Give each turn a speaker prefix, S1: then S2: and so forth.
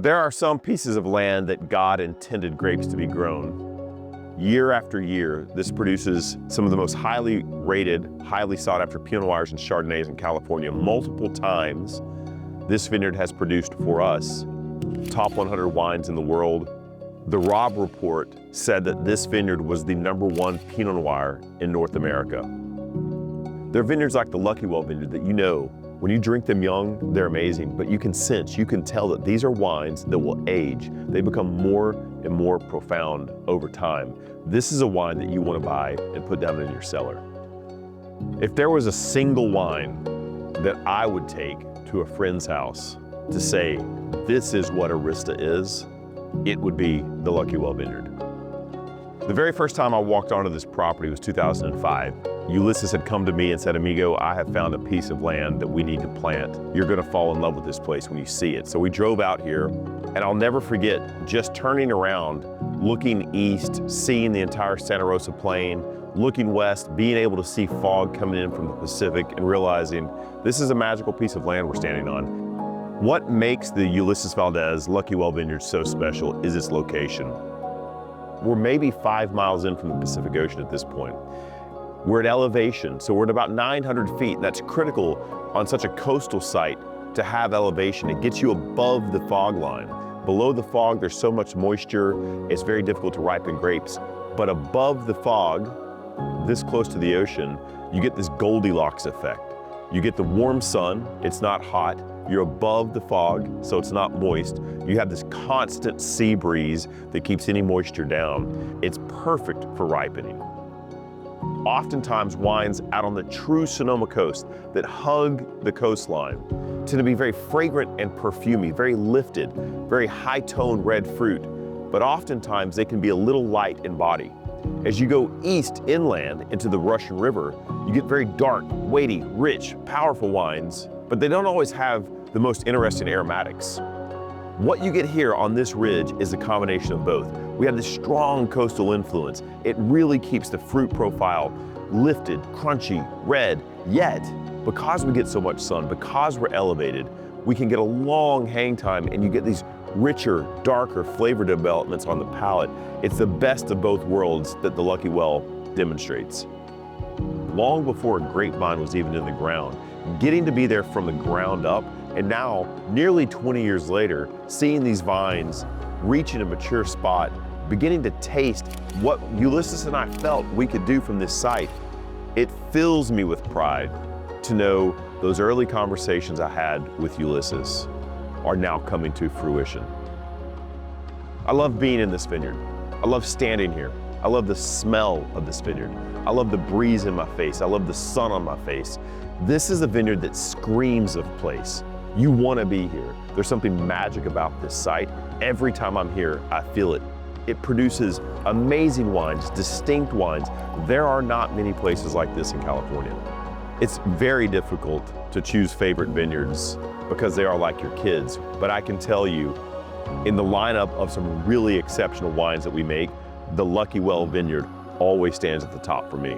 S1: There are some pieces of land that God intended grapes to be grown. Year after year, this produces some of the most highly rated, highly sought after Pinot Noirs and Chardonnays in California. Multiple times, this vineyard has produced for us top 100 wines in the world. The Robb Report said that this vineyard was the #1 Pinot Noir in North America. There are vineyards like the Lucky Well vineyard that you know, when you drink them young, they're amazing, but you can sense, you can tell that these are wines that will age. They become more and more profound over time. This is a wine that you want to buy and put down in your cellar. If there was a single wine that I would take to a friend's house to say, this is what Arista is, it would be the Lucky Well Vineyard. The very first time I walked onto this property was 2005. Ulysses had come to me and said, amigo, I have found a piece of land that we need to plant. You're gonna fall in love with this place when you see it. So we drove out here, and I'll never forget just turning around, looking east, seeing the entire Santa Rosa Plain, looking west, being able to see fog coming in from the Pacific, and realizing this is a magical piece of land we're standing on. What makes the Ulysses Valdez Lucky Well Vineyard so special is its location. We're maybe 5 miles in from the Pacific Ocean at this point. We're at elevation, so we're at about 900 feet. That's critical on such a coastal site to have elevation. It gets you above the fog line. Below the fog, there's so much moisture, it's very difficult to ripen grapes. But above the fog, this close to the ocean, you get this Goldilocks effect. You get the warm sun, it's not hot. You're above the fog, so it's not moist. You have this constant sea breeze that keeps any moisture down. It's perfect for ripening. Oftentimes, wines out on the true Sonoma coast that hug the coastline tend to be very fragrant and perfumey, very lifted, very high-toned red fruit, but oftentimes they can be a little light in body. As you go east inland into the Russian River, you get very dark, weighty, rich, powerful wines, but they don't always have the most interesting aromatics. What you get here on this ridge is a combination of both. We have this strong coastal influence. It really keeps the fruit profile lifted, crunchy, red, yet because we get so much sun, because we're elevated, we can get a long hang time and you get these richer, darker flavor developments on the palate. It's the best of both worlds that the Lucky Well demonstrates. Long before a grapevine was even in the ground, getting to be there from the ground up, and now, nearly 20 years later, seeing these vines reaching a mature spot, beginning to taste what Ulysses and I felt we could do from this site, it fills me with pride to know those early conversations I had with Ulysses are now coming to fruition. I love being in this vineyard. I love standing here. I love the smell of this vineyard. I love the breeze in my face. I love the sun on my face. This is a vineyard that screams of place. You want to be here. There's something magic about this site. Every time I'm here, I feel it. It produces amazing wines, distinct wines. There are not many places like this in California. It's very difficult to choose favorite vineyards because they are like your kids. But I can tell you, in the lineup of some really exceptional wines that we make, the Lucky Well Vineyard always stands at the top for me.